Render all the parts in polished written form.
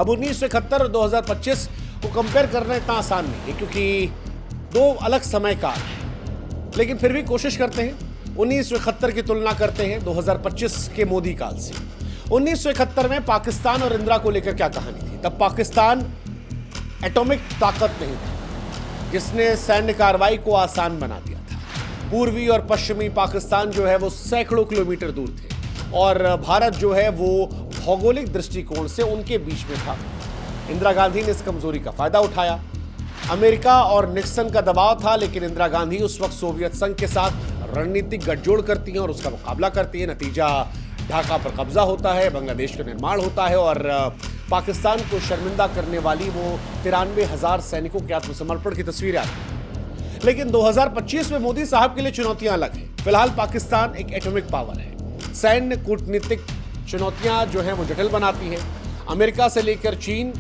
अब 1971 और 2025 को कंपेयर करना इतना आसान नहीं है क्योंकि दो अलग समय काल है, लेकिन फिर भी कोशिश करते हैं। 1971 की तुलना करते हैं 2025 के मोदी काल से। 1971 में पाकिस्तान और इंदिरा को लेकर क्या कहानी थी? तब पाकिस्तान एटॉमिक ताकत नहीं थी जिसने सैन्य कार्रवाई को आसान बना दिया था। पूर्वी और पश्चिमी पाकिस्तान जो है वो सैकड़ों किलोमीटर दूर थे और भारत जो है वो भौगोलिक दृष्टिकोण से उनके बीच में था। इंदिरा गांधी ने इस कमजोरी का फायदा उठाया। अमेरिका और निक्सन का दबाव था, लेकिन इंदिरा गांधी उस वक्त सोवियत संघ के साथ रणनीतिक गठजोड़ करती हैं और उसका मुकाबला करती है। नतीजा ढाका पर कब्जा होता है, बांग्लादेश का निर्माण होता है और पाकिस्तान को शर्मिंदा करने वाली वो 93,000 सैनिकों के आत्मसमर्पण की तस्वीरें आती हैं। लेकिन 2025 में मोदी साहब के लिए चुनौतियां अलग हैं। फिलहाल पाकिस्तान एक एटॉमिक पावर है। सैन्य कूटनीतिक चुनौतियां जो हैं वो जटिल बनाती हैं। अमेरिका से लेकर चीन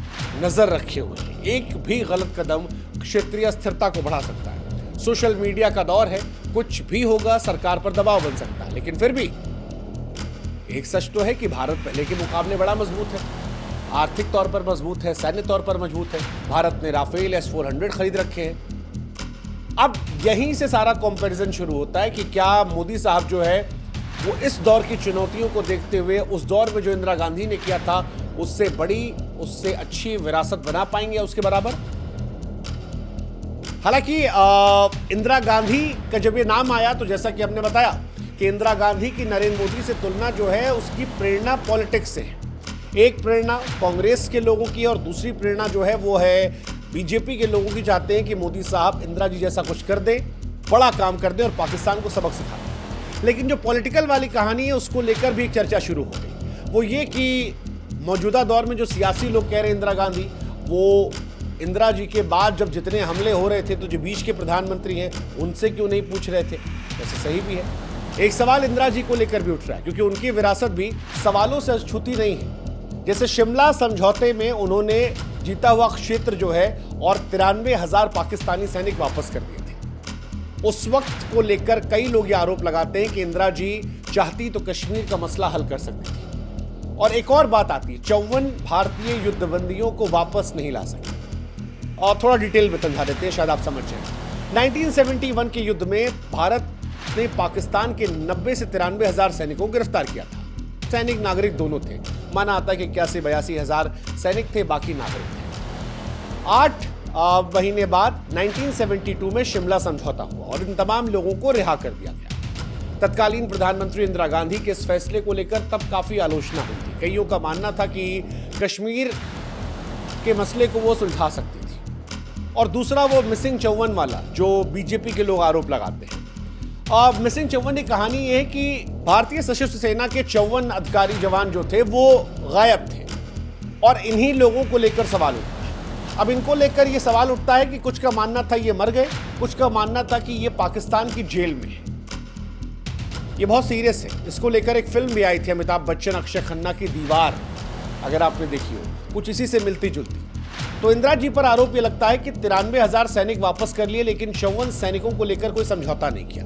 नजर रखे हुए हैं। एक भी गलत कदम क्षेत्रीय स्थिरता को बढ़ा सकता है। सोशल मीडिया का दौर है, कुछ भी होगा, सरकार पर दबाव बन सकता है। लेकिन फिर भी एक सच तो है कि भारत पहले के मुकाबले बड़ा मजबूत है, आर्थिक तौर पर मजबूत है, सैन्य तौर पर मजबूत है। भारत ने राफेल S-400 खरीद रखे हैं। अब यहीं से सारा कंपैरिजन शुरू होता है कि क्या मोदी साहब जो है वो इस दौर की चुनौतियों को देखते हुए उस दौर में जो इंदिरा गांधी ने किया था उससे बड़ी, उससे अच्छी विरासत बना पाएंगे उसके बराबर। हालांकि इंदिरा गांधी का जब ये नाम आया तो जैसा कि हमने बताया कि इंदिरा गांधी की नरेंद्र मोदी से तुलना जो है उसकी प्रेरणा पॉलिटिक्स से है। एक प्रेरणा कांग्रेस के लोगों की और दूसरी प्रेरणा जो है वो है बीजेपी के लोगों की। चाहते हैं कि मोदी साहब इंदिरा जी जैसा कुछ कर दे, बड़ा काम कर दे और पाकिस्तान को सबक सिखा दे। लेकिन जो पॉलिटिकल वाली कहानी है उसको लेकर भी एक चर्चा शुरू हो गई। वो ये कि मौजूदा दौर में जो सियासी लोग कह रहे हैं इंदिरा गांधी, वो इंदिरा जी के बाद जब जितने हमले हो रहे थे तो जो बीच के प्रधानमंत्री हैं उनसे क्यों नहीं पूछ रहे थे? वैसे सही भी है। एक सवाल इंदिरा जी को लेकर भी उठ रहा है क्योंकि उनकी विरासत भी सवालों से छूती नहीं है। जैसे शिमला समझौते में उन्होंने जीता हुआ क्षेत्र जो है और 93,000 पाकिस्तानी सैनिक वापस कर दिए थे। उस वक्त को लेकर कई लोग ये आरोप लगाते हैं कि इंदिरा जी चाहती तो कश्मीर का मसला हल कर सकती थी। और एक और बात आती है, 54 भारतीय युद्धबंदियों को वापस नहीं ला सके। और थोड़ा डिटेल में समझा देते हैं, शायद आप समझ जाए। 1971 के युद्ध में भारत ने पाकिस्तान के 90 से 93,000 सैनिकों को गिरफ्तार किया था। सैनिक नागरिक दोनों थे। माना आता है कि 81-82,000 सैनिक थे, बाकी नागरिक थे। 8 महीने बाद 1972 में शिमला समझौता हुआ और इन तमाम लोगों को रिहा कर दिया गया। तत्कालीन प्रधानमंत्री इंदिरा गांधी के इस फैसले को लेकर तब काफी आलोचना हुई थी। कईयों का मानना था कि कश्मीर के मसले को वो सुलझा सकती थी। और दूसरा वो मिसिंग 54 वाला जो बीजेपी के लोग आरोप लगाते हैं। अब मिसिंग 54 की कहानी ये है कि भारतीय सशस्त्र सेना के 54 अधिकारी जवान जो थे वो गायब थे और इन्हीं लोगों को लेकर सवाल उठा। अब इनको लेकर ये सवाल उठता है कि कुछ का मानना था ये मर गए, कुछ का मानना था कि ये पाकिस्तान की जेल में है। ये बहुत सीरियस है। इसको लेकर एक फिल्म भी आई थी अमिताभ बच्चन अक्षय खन्ना की, दीवार, अगर आपने देखी हो, कुछ इसी से मिलती जुलती। तो इंदिरा जी पर आरोप ये लगता है कि 93,000 सैनिक वापस कर लिए लेकिन 54 सैनिकों को लेकर कोई समझौता नहीं किया।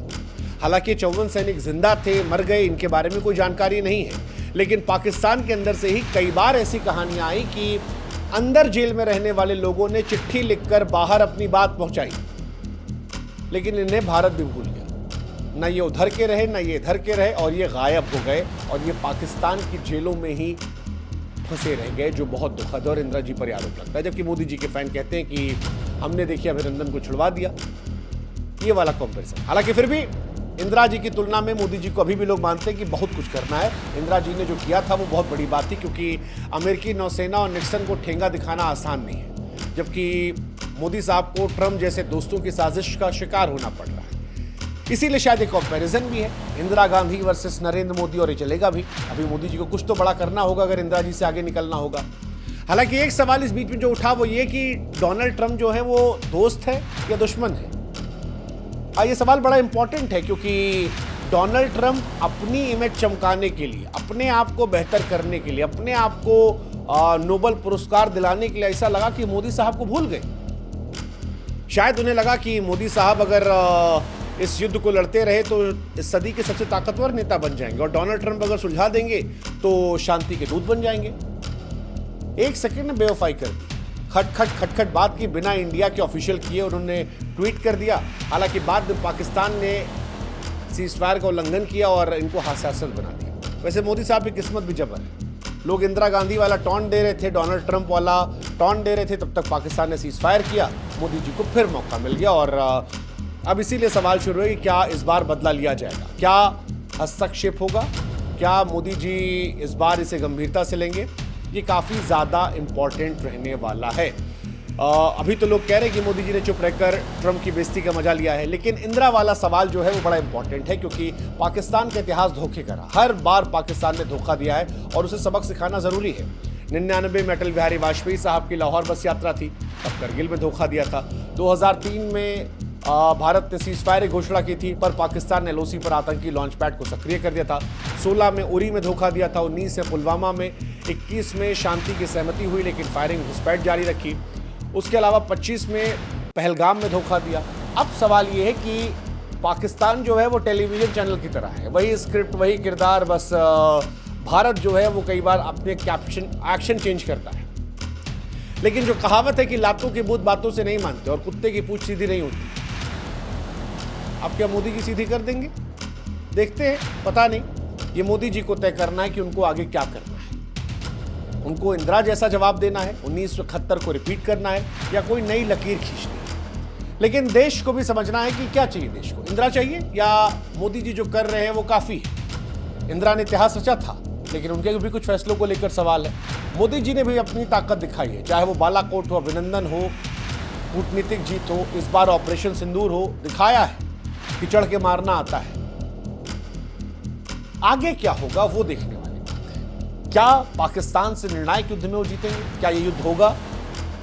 हालांकि 54 सैनिक जिंदा थे, मर गए, इनके बारे में कोई जानकारी नहीं है। लेकिन पाकिस्तान के अंदर से ही कई बार ऐसी कहानियां आई कि अंदर जेल में रहने वाले लोगों ने चिट्ठी लिखकर बाहर अपनी बात पहुंचाई, लेकिन इन्हें भारत भी भूल गया। न ये उधर के रहे, न ये इधर के रहे और ये गायब हो गए और ये पाकिस्तान की जेलों में ही फंसे रह गए, जो बहुत दुखद और इंदिरा जी पर आरोप लगता है। जबकि मोदी जी के फैन कहते हैं कि हमने देखिए अभिनंदन को छुड़वा दिया। ये वाला कंपैरिजन। हालांकि फिर भी इंदिरा जी की तुलना में मोदी जी को अभी भी लोग मानते हैं कि बहुत कुछ करना है। इंदिरा जी ने जो किया था वो बहुत बड़ी बात थी क्योंकि अमेरिकी नौसेना और निक्सन को ठेंगा दिखाना आसान नहीं है, जबकि मोदी साहब को ट्रंप जैसे दोस्तों की साजिश का शिकार होना पड़ रहा है। इसीलिए शायद एक कंपैरिजन भी है, इंदिरा गांधी वर्सेस नरेंद्र मोदी, और ये चलेगा भी। अभी मोदी जी को कुछ तो बड़ा करना होगा अगर इंदिरा जी से आगे निकलना होगा। हालांकि एक सवाल इस बीच में जो उठा वो ये कि डोनाल्ड ट्रंप जो है वो दोस्त है या दुश्मन है। ये सवाल बड़ा इंपॉर्टेंट है क्योंकि डोनाल्ड ट्रंप अपनी इमेज चमकाने के लिए, अपने आप को बेहतर करने के लिए, अपने आप को नोबेल पुरस्कार दिलाने के लिए ऐसा लगा कि मोदी साहब को भूल गए। शायद उन्हें लगा कि मोदी साहब अगर इस युद्ध को लड़ते रहे तो इस सदी के सबसे ताकतवर नेता बन जाएंगे और डोनाल्ड ट्रंप अगर सुलझा देंगे तो शांति के दूत बन जाएंगे। एक सेकंड में बेवफाई कर दी, खटखट बात की बिना इंडिया के ऑफिशियल किए उन्होंने ट्वीट कर दिया। हालांकि बाद में पाकिस्तान ने सीज़फायर का उल्लंघन किया और इनको हास्यास्पद बना दिया। वैसे मोदी साहब की किस्मत भी जबर है, लोग इंदिरा गांधी वाला टॉन्ट दे रहे थे, डोनाल्ड ट्रंप वाला टॉन्ट दे रहे थे, तब तक पाकिस्तान ने सीज़फायर किया, मोदी जी को फिर मौका मिल गया। और अब इसीलिए सवाल शुरू है कि क्या इस बार बदला लिया जाएगा, क्या हस्तक्षेप होगा, क्या मोदी जी इस बार इसे गंभीरता से लेंगे, ये काफ़ी ज़्यादा इम्पॉर्टेंट रहने वाला है। अभी तो लोग कह रहे हैं कि मोदी जी ने चुप रहकर ट्रंप की बेइज्जती का मजा लिया है, लेकिन इंदिरा वाला सवाल जो है वो बड़ा इंपॉर्टेंट है, क्योंकि पाकिस्तान का इतिहास धोखे का रहा, हर बार पाकिस्तान ने धोखा दिया है और उसे सबक सिखाना ज़रूरी है। 99 में अटल बिहारी वाजपेयी साहब की लाहौर बस यात्रा थी, तब करगिल में धोखा दिया था। 2003 में भारत ने सीज़फायर की घोषणा की थी, पर पाकिस्तान ने एलओसी पर आतंकी लॉन्च पैड को सक्रिय कर दिया था। 16 में उरी में धोखा दिया था, 19 में पुलवामा में, 21 में शांति की सहमति हुई लेकिन फायरिंग घुसपैठ जारी रखी। उसके अलावा 25 में पहलगाम में धोखा दिया। अब सवाल ये है कि पाकिस्तान जो है वो टेलीविजन चैनल की तरह है, वही स्क्रिप्ट वही किरदार, बस भारत जो है वो कई बार अपने एक्शन चेंज करता है। लेकिन जो कहावत है कि लातों के भूत बातों से नहीं मानते और कुत्ते की पूंछ सीधी नहीं होती, अब क्या मोदी जी सीधी कर देंगे? देखते हैं, पता नहीं। ये मोदी जी को तय करना है कि उनको आगे क्या करना है। उनको इंदिरा जैसा जवाब देना है, 1971 को रिपीट करना है, या कोई नई लकीर खींचनी है। लेकिन देश को भी समझना है कि क्या चाहिए देश को, इंदिरा चाहिए या मोदी जी जो कर रहे हैं वो काफ़ी है। इंदिरा ने इतिहास रचा था, लेकिन उनके भी कुछ फैसलों को लेकर सवाल है। मोदी जी ने भी अपनी ताकत दिखाई है, चाहे वो बालाकोट हो, अभिनंदन हो, कूटनीतिक जीत हो, इस बार ऑपरेशन सिंदूर हो, दिखाया है कि चढ़ के मारना आता है। आगे क्या होगा वो देखने वाली बात है। क्या पाकिस्तान से निर्णायक युद्ध में वो जीतेंगे? क्या ये युद्ध होगा